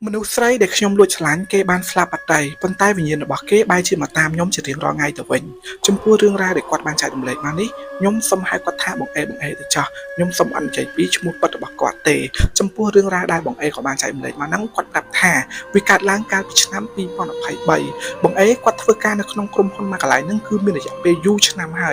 មនុស្សស្រីដែលខ្ញុំលួចស្រឡាញ់គេបានស្លាប់បាត់ទៅប៉ុន្តែវិញ្ញាណរបស់គេបែរជាមកតាមខ្ញុំជារៀងរាល់ថ្ងៃទៅវិញចំពោះរឿងរ៉ាវដែលគាត់បានចែករំលែកមកនេះខ្ញុំសូមហៅគាត់ថាបងអេទៅចោះខ្ញុំសូមអនុញ្ញាតពីឈ្មោះពិតរបស់គាត់ទេចំពោះរឿងរ៉ាវដែលបងអេក៏បានចែករំលែកមកហ្នឹងគាត់ប្រាប់ថាវាកើតឡើងកាលពីឆ្នាំ2023បងអេគាត់ធ្វើការនៅក្នុងក្រុមហ៊ុនមកកន្លែងហ្នឹងគឺមានរយៈពេលយូរឆ្នាំហ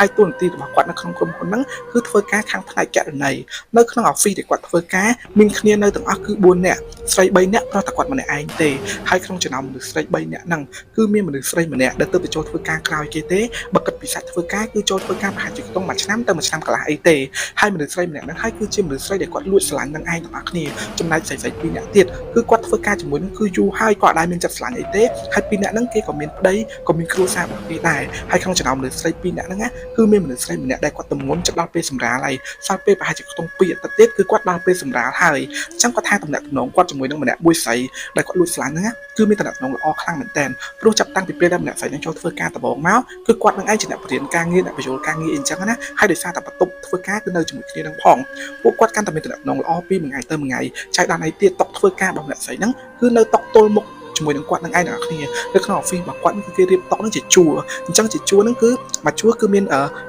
ើយតួនាទីរបស់គាត់នៅក្នុងក្រុមហ៊ុនហ្នឹងគឺធ្វើការខាងផ្នែកគណនេយ្យនៅក្នុង office ដែលគាត់ធ្វើការមានគ្នានៅទាំងអស់គឺ4នាក់ស្រី3នាក់ប្រោះតែគាត់ម្នាក់ឯងទេហើយក្នុងចំណោមមនុស្សស្រី3នាក់ហ្នឹងគឺមានមនុស្សស្រីម្នាក់ដែលទៅចូលធ្វើការក្រោយគេទេបើគិតពីសាច់ធ្វើការគឺចូលធ្វើការប្រហែលជាខ្ទង់មួយឆ្នាំទៅមួយឆ្នាំកន្លះអីទេហើយមនុស្សស្រីម្នាក់ហ្នឹងហើយគឺជាមនុស្សស្រីដែលគាត់លួចស្រឡាញ់នឹងឯងទាំងអស់គ្នាចំណែកស្រី2នាក់ទៀតគឺគាត់ធ្វើការជាមួយនឹងគឺយូរហើយគាត់ដែរមានចិត្តស្រឡាញ់អីទេហើយ2នាក់ហ្នឹងគេក៏មានប្តីក៏មានគ្រួសាររបស់គេដែរហើយក្នុងចំណោមមនុស្សស្រី2នាក់ហ្នឹងគឺមានមនុស្សស្រីម្នាក់ដែលគាត់ទំងន់ចិត្តដល់ពេលសម្រាលហើយសល់ពេលប្រហែលជាខ្ទង់2អាទិត្យទៀតគឺគាត់ដល់ពេលសម្រាលហើយអញ្ចឹងគាត់ថាតំណែងគាត់ជាមួយនឹងម្នាក់មួយស្រីដែលគាត់លួចស្រឡាញ់ហ្នឹងគឺមានតំណែងល្អខ្លាំងមែនតើព្រោះចាប់តាំងពីពេលដែលម្នាក់ស្រីនឹងចូលធ្វើការដំបូងមកគឺគាត់នឹងឯងជាអ្នកបរិញ្ញាការងារអ្នកបញ្យល់ការងារអីចឹងណាហើយដោយសារតែបន្ទប់ធ្វើការគឺនៅជាមួយគ្នានឹងផងពួកគាត់កាន់តែមានតំណែងល្អពីមួយថ្ងៃទៅមួយថ្ងៃចែកដល់ថ្ងៃទៀតតុកធ្វើការរបស់ម្នាក់ស្រីហ្នឹងគឺនៅតុកទល់មុខជាមួយនឹងគាត់នឹងឯងទាំងអស់គ្នានៅក្នុង office របស់គាត់គឺគេរៀបតុនឹងជាជួរអញ្ចឹងជាជួរហ្នឹងគឺមួយជួរគឺមាន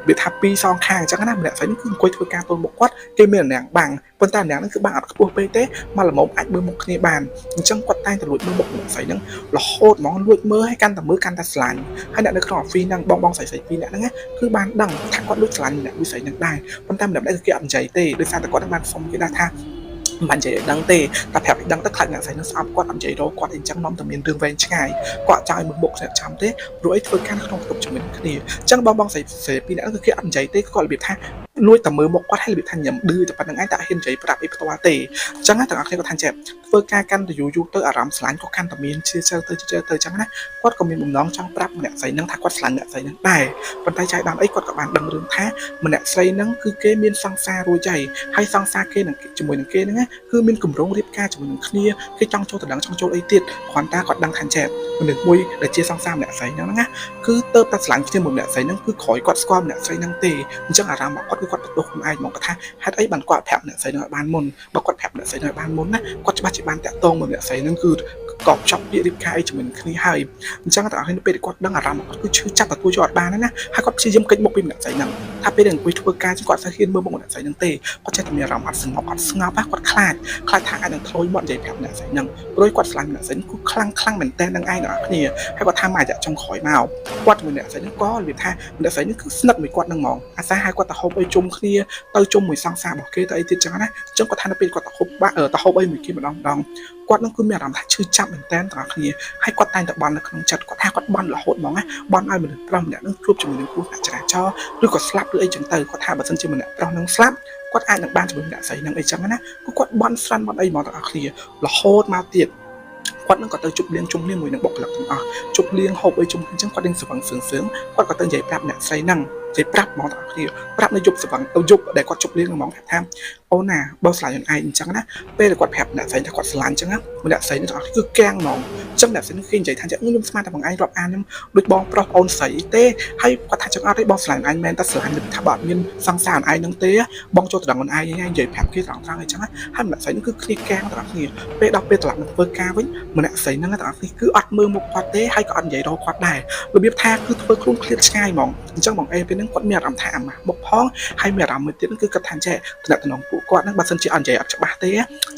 វាថា2សងខាងអញ្ចឹងណាម្នាក់ស្រីហ្នឹងគឺអង្គុយធ្វើការទល់មុខគាត់គេមានអាណាំងបាំងប៉ុន្តែអាណាំងហ្នឹងគឺបាំងអត់ខ្ពស់ពេកទេមកល្មមអាចមើលមុខគ្នាបានអញ្ចឹងគាត់តែងតែលួចមើលមុខម្នាក់ស្រីហ្នឹងរហូតហ្មងលួចមើលឲ្យកាន់តែមើលកាន់តែស្រឡាញ់ហើយអ្នកនៅក្នុង office ហ្នឹងបងស្រី2នាក់ហ្នឹងគឺបានដឹងថាគាត់លួចស្រឡាញ់ម្នាក់មួយស្រីហ្នឹងដែរប៉ុន្តែម្នាក់គឺគេអត់និយាយទេដោយសារតែគាត់បានសុំគេថាមិននិយាយដឹងទេតែប្រាប់ឲ្យដឹងទៅខ្លាចអ្នកស្រីនឹងស្អប់គាត់អត់និយាយរកគាត់អីចឹងនាំតែមានរឿងវែងឆ្ងាយគាត់ចោលឲ្យមុខស្នាក់ចាំទេព្រោះអីធ្វើការក្នុងបន្ទប់ជាមួយគ្នាអញ្ចឹងបងស្រីពីរនាក់គឺគេអត់និយាយទេគាត់របៀបថាលួចតែមើលមុខគាត់ហើយរបៀបថាញ៉ាំឌឺតែប៉ុណ្្នឹងឯងតែហ៊ាននិយាយប្រាប់អីផ្ទាល់ទេអញ្ចឹងទាំងអស់គ្នាគាត់ថាចេះធ្វើការកាន់តែយូរទៅអារម្មណ៍ស្រឡាញ់ក៏កាន់តែមានជឿទៅអញ្ចឹងណាគាត់ក៏មានបំណងចង់ប្រាប់ម្នាក់ស្រីនឹងថាគាត់ស្រឡាញ់អ្នកស្រីនឹងដែរប៉ុន្តែចៃដើមអីគាត់ក៏បានដឹងរឿងថាម្នាក់ស្រីនឹងគឺគេមានសង្សាររួចហើយសង្សារគេនឹងជាមួយនឹងគេហ្នឹងគឺមានគម្រោងរៀបការជាមួយនឹងគ្នាគេចង់ចូលទៅដឹងចង់ចូលអីទៀតគ្រាន់តែគាត់ដឹងថាចេះមនុស្សមួយដែលជាសង្សារម្នាក់ស្រីហ្នឹងណាគឺទៅតែស្រឡាញ់ជាមួយម្នាក់ស្រីហ្នឹងគឺក្រោយគាត់ស្គាល់ម្នាក់ស្រីហ្នឹងទេអញ្ចឹងអារម្មណ៍របស់គាត់បន្ទោសខ្លួនឯងមកគាត់ថាហេតុអីបានគាត់ប្រាប់អ្នកស្រីនឹងឲ្យបានមុនបើគាត់ប្រាប់អ្នកស្រីនឹងឲ្យបានមុនណាគាត់ច្បាស់ជាបានតាក់ទងមកអ្នកស្រីនឹងគឺកប់ចប់ពាក្យរៀបការអីជាមួយគ្នាហើយអញ្ចឹងតែឲ្យពេលគាត់ដឹងអារម្មណ៍គាត់គឺឈឺចាប់ទទួលយកអត់បានណាហើយគាត់ព្យាយាមកិច្ចមុខពីអ្នកស្រីនឹងថាពេលដែលអង្គុយធ្វើការគាត់ស្ហ៊ានមើលមុខអ្នកស្រីនឹងទេគាត់ចេះតែមានអារម្មណ៍អត់ស្ងប់គាត់ខ្លាចថាអាចនឹងធ្លុយមកនិយាយប្រាប់អ្នកស្រីនឹងព្រោះគាត់ស្រឡាញ់អ្នកស្រីគឺខ្លាំងមែនតើនឹងឯងទាំងអស់គ្នាហើយគាត់ថាមករយៈចុងក្រោយមកគាត់ជាមួយអ្នកស្រីនឹងក៏និយាយថាអ្នកស្រីនឹងគឺស្និទ្ធមួយគាត់នឹងហ្មងអាសាឲ្យគាត់ទៅហូបអីជុំគ្នាទៅជុំមួយសង្សាររបស់គេទៅអីទៀតចឹងណាអញ្ចឹងគាត់ថានៅពេលគាត់ទៅហូបអីមួយគេម្ដងគាត់នឹងគឺមានអារម្មណ៍ថាឈឺចាប់មែនតើទាំងអស់គ្នាហើយគាត់តែងតែបន់នៅក្នុងចិត្តគាត់ថាគាត់បន់រហូតហ្មងណាបន់ឲ្យមនុស្សប្រុសម្នាក់នឹងជួបជាមួយនឹងគ្រោះថ្នាក់ចរាចរណ៍ឬក៏ស្លាប់ឬអីចឹងទៅគាត់ថាបើសិនជាម្នាក់ប្រុសនឹងស្លាប់គាត់អាចនឹងបានជាមួយអ្នកស្រីនឹងអីចឹងណាគាត់បន់ស្រាន់បន់អីហ្មងទាំងអស់គ្នារហូតមកទៀតគាត់នឹងក៏ទៅជប់លៀងជុំគ្នាមួយនឹងបុគ្គលិកទាំងអស់ជប់លៀងហូបអីជុំគ្នាអញ្ចឹងគាត់នឹងស្វឹងសឿងគាត់ក៏ទៅនិយាយប្រាប់អ្នកស្រីហ្នឹងនិយាយប្រាប់ហ្មងទាំងអស់គ្នាប្រាប់នៅយប់ស្វឹងយប់ដែលគាត់ជប់លៀងហ្មងថាអូនណាបើស្រឡាញ់ខ្លួនឯងអញ្ចឹងណាពេលដែលគាត់ប្រាប់អ្នកស្រីថាគាត់ស្រឡាញ់អញ្ចឹងណាអ្នកស្រីទាំងអស់គឺកាំងហ្មងអញ្ចឹងអ្នកស្រីនឹងគេនិយាយថាខ្ញុំស្មានតែបងឯងរាប់អានខ្ញុំដូចបងប្រុសអូនស្រីទេហើយគាត់ថាចឹងអត់ទេបងស្រឡាញ់ឯងមែនតែស្រឡាញ់ថាបើអត់មានសង្សារឯងនឹងទេបងចូលទៅដល់ខ្លួនឯងនិយាយប្រាប់គេត្រង់អញ្ចឹងហើយអ្នកស្រីនឹងគឺគ្នាកាំងទាំងអស់គ្នាពេលដល់ពេលត្រឡប់មកធ្វើការវិញម្នាក់ស្រីហ្នឹងទាំងអស់គ្នាគឺអត់មើលមុខគាត់ទេហើយក៏អត់និយាយរកគាត់ដែររបៀបថាគឺធ្វើខ្លួនឃ្លាតឆ្ងាយហ្មងអញ្ចឹងបងអេពេលហ្នឹងគាត់មានអារម្មណ៍ថាអាម៉ាស់មុខផងហើយមានអារម្មណ៍មួយទៀតគឺគាត់ថាចេះតំណតំណងពួកគាត់ហ្នឹងបើសិនជាអត់និយាយអត់ច្បាស់ទ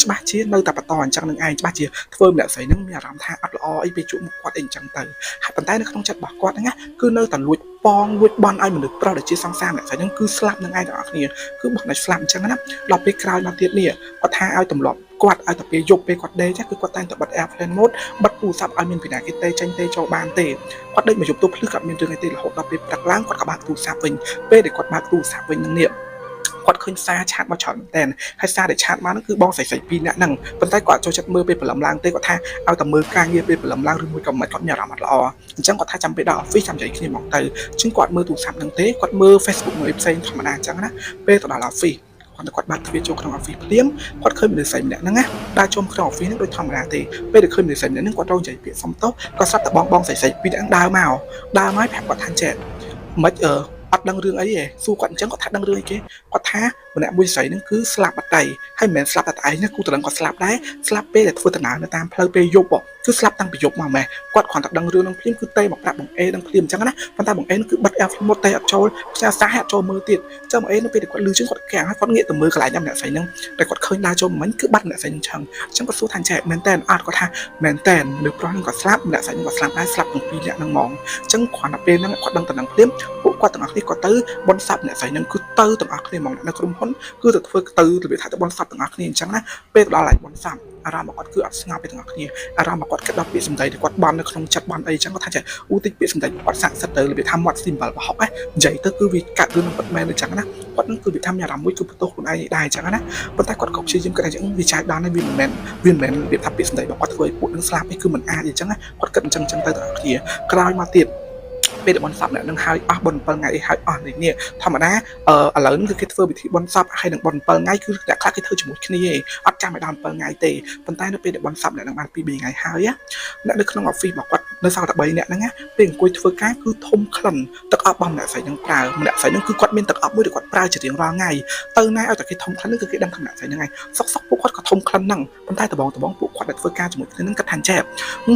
េច្បាស់ជានៅតែបន្តអញ្ចឹងនឹងឯងច្បាស់ជាធ្វើម្នាក់ស្រីហ្នឹងមានអារម្មណ៍ថាអត់ល្អអីពេលជួបមុខគាត់អីអញ្ចឹងទៅហើយប៉ុន្តែនៅក្នុងចិត្តរបស់គាត់ហ្នឹងគឺនៅតែលួចបន់ឲ្យមនុស្សប្រុសដែលជាសង្សារម្នាក់ស្រីហ្នឹងគឺស្លាប់នឹងឯងទាំងអស់គ្នាគឺបោះតែស្លាប់អញ្ចឹងណាដល់ពេលក្រោយមកទៀតនេះគាត់ថាឲ្យទម្លាប់គាត់ឲ្យតែពេលយប់ពេលគាត់ដេកគឺគាត់តែងតែបិទ airplane mode បិទទូរស័ព្ទឲ្យមានពីណាគេចេញទេចូលបានទេគាត់ដេកមកយប់ទូភ្លឺគាត់មានរឿងអីទេរហូតដល់ពេលព្រឹកឡើងគាត់ក៏បើកទូរស័ព្ទវិញពេលដែលគាត់បើកទូរស័ព្ទវិញនឹងនេះគាត់ឃើញសារឆាតមកច្រើនមែនតើហើយសារដែលឆាតមកហ្នឹងគឺបងស្រី2នាក់ហ្នឹងប៉ុន្តែគាត់ចូលចិត្តមើលពេលព្រលឹមឡើងទេគាត់ថាឲ្យតែមើលការងារពេលព្រលឹមឡើងឬមួយក៏មិនគាត់មានអារម្មណ៍អត់ល្អអញ្ចឹងគាត់ថាចាំពេលដល់ office ចាំនិយាយគ្នាមកទៅអញ្ចឹងគាត់មើលទូរស័ព្ទហ្នឹងទេគាត់មើល Facebook មួយផ្សេងធម្មតាអញ្ចឹងណាពេលទៅដល់ officeគាត់បាត់ទ្វារចូលក្នុង office ភ្លាមគាត់ឃើញមនុស្សស្រីម្នាក់ហ្នឹងណាដើរចូលក្នុង office ហ្នឹងដូចធម្មតាទេពេលដែលឃើញមនុស្សស្រីម្នាក់ហ្នឹងគាត់រងនិយាយពាក្យសុំទោសគាត់ស្រាប់តែបងស្រី2នាក់ហ្នឹងដើរមកប្រាប់គាត់ថាចេះមិន អត់ដឹងរឿងអីទេសួរគាត់អញ្ចឹងគាត់ថាដឹងរឿងអីគេគាត់ថាម្នាក់មួយស្រីហ្នឹងគឺស្លាប់បាត់ដៃហើយមិនមែនស្លាប់តែឯងណាគូតរឹងគាត់ស្លាប់ដែរស្លាប់ពេលដែលធ្វើដំណើរនៅតាមផ្លូវពេលយប់គឺស្លាប់តាំងពីយប់មកម៉េះគាត់គ្រាន់តែដឹងរឿងហ្នឹងភ្លាមគឺតេមកប្រាប់បងអេដឹងភ្លាមអញ្ចឹងណាប៉ុន្តែបងអេគឺបិទ F មុតតេអត់ចូលផ្ញើសារឲ្យអត់ចូលមើលទៀតអញ្ចឹងបងអេនៅពេលដែលគាត់លឺជើងគាត់កាំងហើយគាត់ងាកទៅមើលកន្លែងណាម្នាក់ស្រីហ្នឹងតែគាត់ឃើញដើរចូលមិញគឺបាត់ម្នាក់ស្រីហ្នឹងឆឹងអញ្ចឹងគាត់សួរថាចេះមែនតើអត់គាត់ថាមែនតើនៅប្រុសហ្នឹងគាត់ស្លាប់ម្នាក់ស្រីហ្នឹងគាត់ស្លាប់ដែរស្លាប់ទាំងពីរនាក់ហ្នឹងហ្មងអញ្ចឹងគ្រាន់តែពេលហ្នឹងគាត់ដឹងតែនឹងភ្លាមពួកគាត់ទាំងអស់គ្នាគាត់ទៅបនស័ព្ទម្នាក់ស្រីហ្នឹងគឺទៅទាំងអស់គ្នាហ្មងនៅក្រុមហ៊ុនគឺទៅធ្វើទៅរបៀបថាទៅបនស័ព្ទទាំងអស់គ្នាអញ្ចឹងណាពេលទៅដល់កន្លែងបនស័ព្ទអារម្មណ៍របស់គាត់គឺអត់ស្ងប់ទេទាំងអស់គ្នាអារម្មណ៍របស់គាត់គិតដល់ពាក្យសម្ដីដែលគាត់បាននៅក្នុងចិត្តបានអីអញ្ចឹងគាត់ថាចេះឧទាហរណ៍ពាក្យសម្ដីគាត់ស័ក្តិសិទ្ធិទៅរបៀបថាមាត់ symbol បោះហុកណានិយាយទៅគឺវាកាត់រឿងនឹងពិតមែនអញ្ចឹងណាគាត់នឹងគឺវាថាមានអារម្មណ៍មួយគឺបន្ទោសខ្លួនឯងដែរអញ្ចឹងណាប៉ុន្តែគាត់ក៏ព្យាយាមគិតថាវាចាយដល់ហើយវាមិនមែនរបៀបថាពាក្យសម្ដីរបស់គាត់ធ្វើឲ្យពួកនឹងស្លាប់នេះគឺមិនអាចអញ្ចឹងណាគាត់គិតអញ្ចឹងទៅទាំងអស់គ្នាក្រោយមកទៀតពេលដែលបនស័ព្ទអ្នកនឹងហើយអស់បន7ថ្ងៃអីហើយអស់នេះធម្មតាឥឡូវនេះគឺគេធ្វើពិធីបនស័ព្ទហើយនឹងបន7ថ្ងៃគឺអ្នកខ្លះគេធ្វើជាមួយគ្នាឯងអត់ចាំឲ្យដល់7ថ្ងៃទេប៉ុន្តែនៅពេលដែលបនស័ព្ទអ្នកនឹងបាន2 3ថ្ងៃហើយអ្នកនៅក្នុង office របស់គាត់នៅសល់តែ3នាក់ហ្នឹងណាពេលអង្គុយធ្វើការគឺធំក្លិនទឹកអប់របស់ម្នាក់ស្រីនឹងប្រើម្នាក់ស្រីនឹងគឺគាត់មានទឹកអប់មួយដែលគាត់ប្រើជារៀងរាល់ថ្ងៃទៅណាឲ្យតែគេធំក្លិនហ្នឹងគឺគេដឹងថាម្នាក់ស្រីហ្នឹងឯងសុកពួកគាត់ក៏ធំក្លិនហ្នឹងប៉ុន្តែដំបងពួកគាត់ដែលធ្វើការជាមួយគ្នាហ្នឹងគាត់ថាចេះ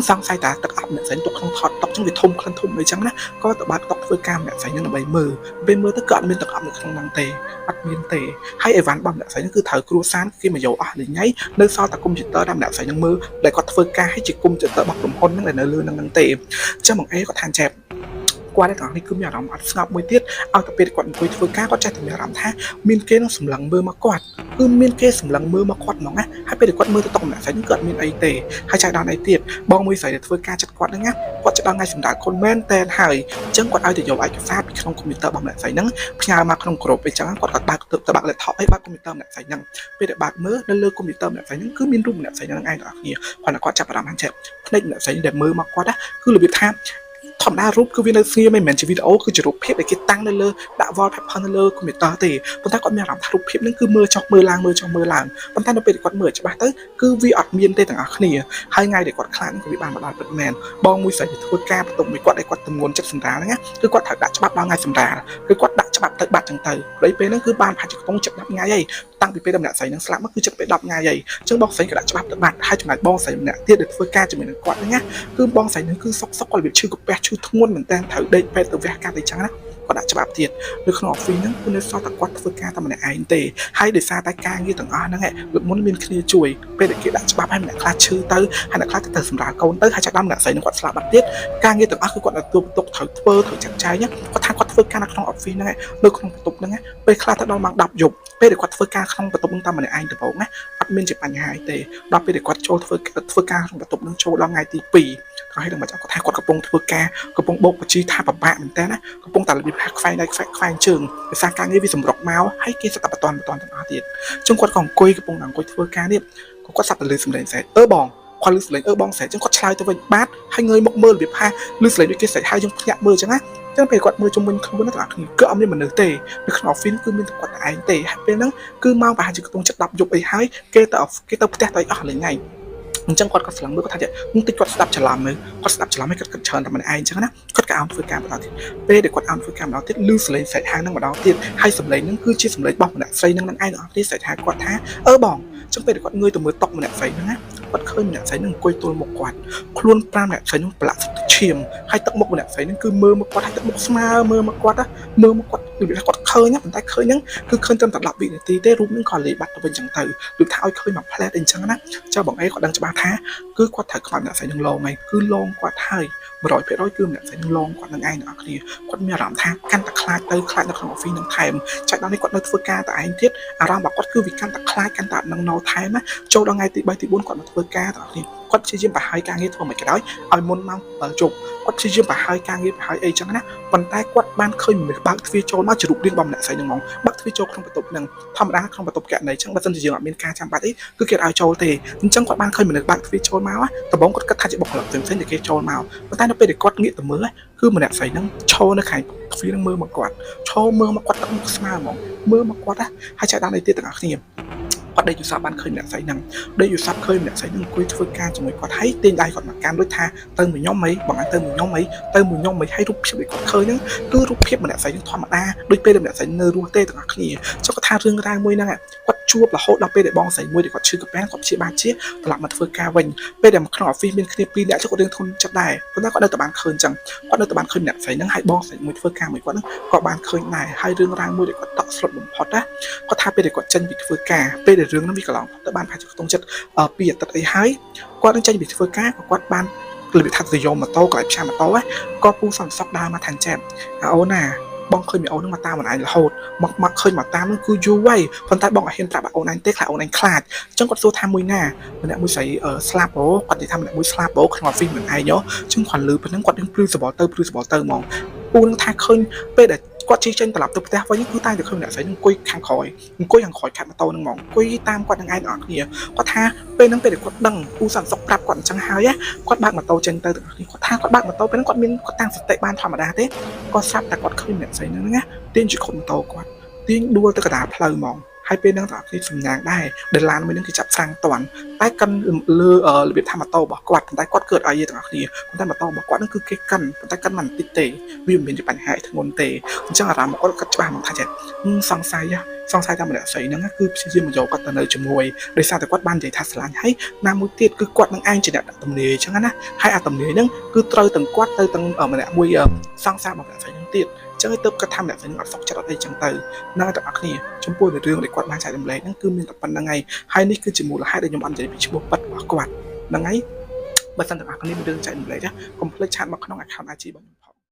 សង្ស័យថាទឹកអប់ម្នាក់ស្រីទុកក្នុងថតតុកចឹងវាធំក្លិនធំអីចឹងណាក៏ទៅបើកតុកធ្វើការម្នាក់ស្រីហ្នឹងដើម្បីមើលពេលមើលទៅក៏អត់មានទឹកអប់នៅក្នុងហ្នឹងទេអត់មានទេហើយអីវ៉ាន់របស់ម្នាក់ស្រីហ្នឹងគឺត្រូវគ្រួសារគេមកយកអស់លេងហើយនៅសល់តែកុំព្យូទ័រដែលម្នាក់ស្រីហ្នឹងមើលដែលគាត់ធ្វើការឲ្យជាកុំព្យូទ័ររបស់ក្រុមហ៊ុនហ្នឹងដែលនៅលើហ្នឹងទេអញ្ចឹងបងអេគាត់ថាចេះគាត់ទាំងនេះគឺមានអារម្មណ៍អត់ស្ងប់មួយទៀតឲ្យទៅពេលគាត់អង្គុយធ្វើការគាត់ចេះតែមានអារម្មណ៍ថាមានគេនឹងសម្លឹងមើលមកគាត់គឺមានគេសម្លឹងមើលមកគាត់ហ្មងណាហើយពេលគាត់មើលទៅតុកម្នាក់ស្រីហ្នឹងគាត់មានអីទេហើយចៃដល់អីទៀតបងមួយស្រីដែលធ្វើការចិត្តគាត់ហ្នឹងណាគាត់ចិត្តដល់ថ្ងៃសម្រាប់ខ្លួនមែនតែនហើយអញ្ចឹងគាត់ឲ្យទៅយកឯកសារពីក្នុងកុំព្យូទ័ររបស់ម្នាក់ស្រីហ្នឹងផ្ញើមកក្នុងក្រុមអីចឹងគាត់បើកទៅបើក laptop អីបើកកុំព្យូទ័រម្នាក់ស្រីហ្នឹងពេលដែលបើកមើលនៅលើកុំព្យូទ័រម្នាក់ស្រីហ្នឹងគឺមានរូបម្នាក់ស្រីហ្នឹងឯងទាំងអស់គ្នាគាត់ចាប់អារម្មណ៍ថាភ្នែកម្នាក់ស្រីដែលមើលមកគាត់ណាគឺរបៀបថាធម្មតារូបគឺវានៅស្ងៀមមិនមែនជាវីដេអូគឺជារូបភាពដែលគេតាំងនៅលើដាក់ wallpaper នៅលើកុំព្យូទ័រទេប៉ុន្តែគាត់មានអារម្មណ៍ថារូបភាពហ្នឹងគឺមើលចុះមើលឡើងប៉ុន្តែនៅពេលគាត់មើលច្បាស់ទៅគឺវាអត់មានទេទាំងអស់គ្នាហើយថ្ងៃដែលគាត់ខ្លាចគឺវាបានមកដល់ពិតមែនបងមួយស្រីធ្វើការបន្ទប់មួយគាត់ដែលគាត់ទម្ងន់ចិត្តសម្រាលហ្នឹងគឺគាត់ត្រូវដាក់ច្បាប់ដល់ថ្ងៃសម្រាលគឺគាត់ដាក់ច្បាប់ទៅបាត់ចឹងទៅព្រោះពេលហ្នឹងគឺបានប្រហែលជាកំពុងចិត្ត10ថ្ងៃហើយតាំងពីពេលដែលម្នាក់ស្រីហ្នឹងស្លាប់មកគឺចិត្តពេល10ថ្ងៃហើយអញ្ចឹងបងស្រីក៏ដាក់ច្បាប់ទៅបាត់ហើយចំណែកបងស្រីម្នាក់ទៀតដែលធ្វើការជាមួយនឹងគាត់ហ្នឹងណាគឺបងស្រីហ្នឹងគឺសុកគាត់របៀបឈឺកាពះឈឺធ្ងន់មែនតើត្រូវដេកពេទ្យទៅវះកាត់អីចឹងណាគាត់ដាក់ច្បាប់ទៀតនៅក្នុង office ហ្នឹងគឺនៅសល់តែគាត់ធ្វើការតែម្នាក់ឯងទេហើយដោយសារតែការងារទាំងអស់ហ្នឹងលើកមុនមានគ្នាជួយពេលដែលគេដាក់ច្បាប់ឲ្យម្នាក់ខ្លះឈឺទៅហើយអ្នកខ្លះទៅសម្រាប់កូនទៅហើយចាប់ដល់ម្នាក់ស្រីនឹងគាត់ស្លាប់បាត់ទៀតការងារទាំងអស់គឺគាត់ទទួលបន្ទុកត្រូវធ្វើត្រូវចាត់ចែងគាត់ថាគាត់ធ្វើការនៅក្នុង office ហ្នឹងនៅក្នុងបន្ទប់ហ្នឹងពេលខ្លះទៅដល់ម៉ោង10យប់ពេលដែលគាត់ធ្វើការក្នុងបន្ទប់ហ្នឹងតែម្នាក់ឯងដំបូងណាអត់មានជាបញ្ហាអីទេដល់ពេលដែលគាត់ចូលធ្វើការក្នុងបន្ទប់ហ្នឹងចូលដល់ថ្ងៃទី2ហើយដល់មកគាត់ថាគាត់កំពុងធ្វើការកំពុងបោកបជីថាពិបាកមែនតើណាកំពុងតែរបៀបថាខ្វែងដៃខ្វែងជើងដោយសារការងារវាសម្រុកមកហើយគេស្ដាប់បន្តទាំងអស់ទៀតអញ្ចឹងគាត់ក៏អង្គុយកំពុងធ្វើការនេះគាត់ស្ដាប់ទៅលើសម្លេងស្រែកបងគាត់លឺសម្លេងបងស្រែកអញ្ចឹងគាត់ឆ្លើយទៅវិញបាទហើយងើយមកមើលរបៀបថាលឺសម្លេងដូចគេស្រែកហើយយើងភ្ញាក់មើលអញ្ចឹងណាចឹងពេលគាត់មើលជុំវិញខ្លួនទាំងអស់គ្នាគឺអត់មានមនុស្សទេនៅក្នុង office គឺមានតែគាត់តែឯងទេហើយពេលហ្នឹងគឺម៉ោងប្រហែលជាកំពុងចិត្ត10យប់អីហើយគេទៅផ្ទះទៅអស់លេងថ្ងៃអញ្ចឹងគាត់ក៏ស្លឹងមើលគាត់ថានឹងតិចគាត់ស្ដាប់ច្រឡំមើលគាត់ស្ដាប់ច្រឡំឲ្យគាត់គិតច្រើនតែម្នាក់ឯងអញ្ចឹងណាគាត់ក៏អោនធ្វើការបន្តទៀតពេលដែលគាត់អោនធ្វើការបន្តទៀតលឺសម្លេងស្រែកហាងហ្នឹងម្ដងទៀតហើយសម្លេងហ្នឹងគឺជាសម្លេងរបស់ម្នាក់ស្រីហ្នឹងឯងទាំងអស់គ្នាស្រែកថាគាត់ថាបងអញ្ចឹងពេលដែលគាត់ងើយទៅមើលតុម្នាក់ស្រីហ្នឹងណាគាត់ឃើញម្នាក់ស្រីហ្នឹងអង្គុយទល់មុខគាត់ខ្លួន5ម្នាក់ស្រីហ្នឹងប្រឡាក់ទឹកឈាមហើយទឹកមុខម្នាក់ស្រីហ្នឹងគឺមើលមកគាត់ហើយទឹកមុខស្មើមើលមកគាត់ដូចថាគាត់ឃើញប៉ុន្តែឃើញហ្នឹងគឺឃើញត្រឹមតែ10វិនាទីទេរូបហ្នឹងក៏លាយបាត់ទៅវិញអញ្ចឹងទៅដូចថាឲ្យឃើញមកផ្លែតអីអញ្ចឹងណាចុះបងអេគាត់ដឹងច្បាស់ថាគឺគាត់ត្រូវខ្លាចម្នាក់ស្រីនឹងឡងហើយគឺឡងគាត់ហើយ100%គឺម្នាក់ស្រីនឹងឡងគាត់នឹងឯងទាំងអស់គ្នាគាត់មានអារម្មណ៍ថាកាន់តែខ្លាចនៅក្នុង office នឹងថែមចុចដល់នេះគាត់នៅធ្វើការតែឯងទៀតអារម្មណ៍របស់គាត់គឺវាកាន់តែខ្លាចកាន់តែនឹងណោថែមណាចូលដល់ថ្ងៃទី3ទី4គាត់មកធ្វើការទាំងអស់គ្នាគាត់ព្យាយាមប្រហែលការងារធ្វើមិនក៏ដោយឲ្យមុនម៉ោង7យប់គាត់ព្យាយាមប្រហែលការងារប្រហែលអីចឹងណាប៉ុន្តែគាត់បានឃើញមនុស្សបើកទ្វារចូលមកជ្រូករៀងរបស់ម្នាក់ស្រីនឹងហ្មងបើកទ្វារចូលក្នុងបន្ទប់ហ្នឹងធម្មតាក្នុងបន្ទប់កណីចឹងបើសិនជាយើងអត់មានការចាំបាច់អីគឺគេឲ្យចូលទេអញ្ចឹងគាត់បានឃើញមនុស្សបើកទ្វារចូលមកដំបូងគាត់គិតថាជាបុគ្គលិកផ្សេងៗដែលគេចូលមកប៉ុន្តែនៅពេលដែលគាត់ងាកទៅមើលគឺម្នាក់ស្រីហ្នឹងឈរនៅខាងទ្វារហ្នឹងមើលមកគាត់ឈរមើលមកគាត់ទឹកមុខស្មើហ្មងមើលមកគាត់ហើយចែកដល់នេះទៀតទាំងអស់គ្នា គាត់ដេកយូរសពបានឃើញម្នាក់ស្រីហ្នឹងដេកយូរសពឃើញម្នាក់ស្រីហ្នឹងអង្គុយធ្វើការជាមួយគាត់ហើយទាញដៃគាត់មកកាន់ដូចថាទៅមួយខ្ញុំអីបងឯងទៅមួយខ្ញុំអីទៅមួយខ្ញុំអីហើយរូបភាពដែលគាត់ឃើញហ្នឹងគឺរូបភាពម្នាក់ស្រីហ្នឹងធម្មតាដូចពេលដែលម្នាក់ស្រីនៅរស់ទេទាំងអស់គ្នាចុះគាត់ថារឿងរ៉ាវមួយហ្នឹងគាត់ជួបរហូតដល់ពេលដែលបងស្រីមួយដែលគាត់ឈឺកាពែនគាត់ព្យាបាលជាត្រឡប់មកធ្វើការវិញពេលដែលក្នុង office មានគ្នា2នាក់ចុះគាត់រឿងធុនចិត្តដែរប៉ុន្តែគាត់នៅតែបានឃើញចឹងគាត់នៅតែបានឃើញម្នាក់ស្រីហ្នឹងហើយបងស្រីមួយធ្វើការមួយគាត់ហ្នឹងក៏បានឃើញដែរហើយរឿងរ៉ាវមួយដែលគាត់តក់ស្លុតបំផុតណាគាត់ថាពេលដែលគាត់ចេញពីធ្វើការពេលដែលរឿងហ្នឹងវាកន្លងទៅបានប្រហែលជាខ្ទង់ចិត្ត2អាទិត្យអីហើយគាត់នឹងចេញពីធ្វើការក៏គាត់បានរបៀបថាទៅយកម៉ូតូកន្លែងផ្សារម៉ូតូក៏ពូសន្តិសុខដើរមកឋានចែបអូនណាបងឃើញមីអូននឹងមកតាមអូនឯងរហូតមកឃើញមកតាមនឹងគឺយូរហើយប៉ុន្តែបងអត់ហ៊ានប្រាប់អូនឯងទេខ្លាចអូនឯងខ្លាចអញ្ចឹងគាត់សួរថាមួយណាម្នាក់មួយស្រីស្លាប់អូគាត់និយាយថាម្នាក់មួយស្លាប់អូក្នុង office មិនឯងអញ្ចឹងគាត់លឺប៉ុណ្ណឹងគាត់នឹងព្រឺសបល់ទៅហ្មងពូនឹងថាឃើញពេលដែលគាត់ជិះចេញត្រឡប់ទៅផ្ទះវិញគឺតែឃើញម្នាក់ស្រីនឹងអង្គុយខាងក្រោយខាត់ម៉ូតូនឹងហ្មងអង្គុយតាមគាត់នឹងឯងទាំងអស់គ្នាគាត់ថាពេលហ្នឹងពេលដែលគាត់ដឹងពូសន្តិសុខប្រាប់គាត់អញ្ចឹងហើយគាត់បើកម៉ូតូចេញទៅទាំងអស់គ្នាគាត់ថាគាត់បើកម៉ូតូពេលហ្នឹងគាត់តាំងសតិបានធម្មតាទេគាត់ស្រាប់តែគាត់ឃើញម្នាក់ស្រីហ្នឹងណាទាញជិះខុនម៉ូតូគាត់ទាញដួលទៅកណ្ដាលផ្លូវហ្មងហើយពេលហ្នឹងទាំងអស់គ្នាសំញាងដែរដែលឡានមួយហ្នឹងគេចាប់ស្រាំងតាន់តែកាន់លើរបៀបថាម៉ូតូរបស់គាត់ប៉ុន្តែគាត់គឺអត់អីទេទាំងអស់គ្នាប៉ុន្តែម៉ូតូរបស់គាត់ហ្នឹងគឺគេកាន់ប៉ុន្តែកាន់មិនតិចទេវាមិនមានបញ្ហាធ្ងន់ទេអញ្ចឹងអារម្មណ៍គាត់ច្បាស់មកថាចេះសង្ស័យថាម្នាក់ស្រីហ្នឹងគឺព្យាយាមមកយកគាត់ទៅនៅជាមួយដោយសារតែគាត់បាននិយាយថាស្រឡាញ់ហើយណាមួយទៀតគឺគាត់នឹងឯងជាអ្នកដាក់ទំនាយអញ្ចឹងណាហើយអាទំនាយហ្នឹងគឺត្រូវទាំងគាត់ទៅទាំងម្នាក់មួយសង្សាររបស់ម្នាក់ស្រីហ្នឹងទៀតចឹងទៅគាត់ថាម្នាក់ស្រីហ្នឹងអត់សុខចិត្តអត់អីចឹងទៅណាទាំងអស់គ្នាចំពោះរឿងដែលគាត់បានចែករំលែកហ្នឹងគឺមានតែប៉ុណ្្នឹងហើយនេះគឺជាមូលហេតុដែលខ្ញុំអត់និយាយពីឈ្មោះប៉ិតរបស់គាត់ហ្នឹងហើយបើសិនទាំងអស់គ្នាមានរឿងចែករំលែកកុំភ្លេចឆាតមកក្នុង account IG របស់ខ្ញុំ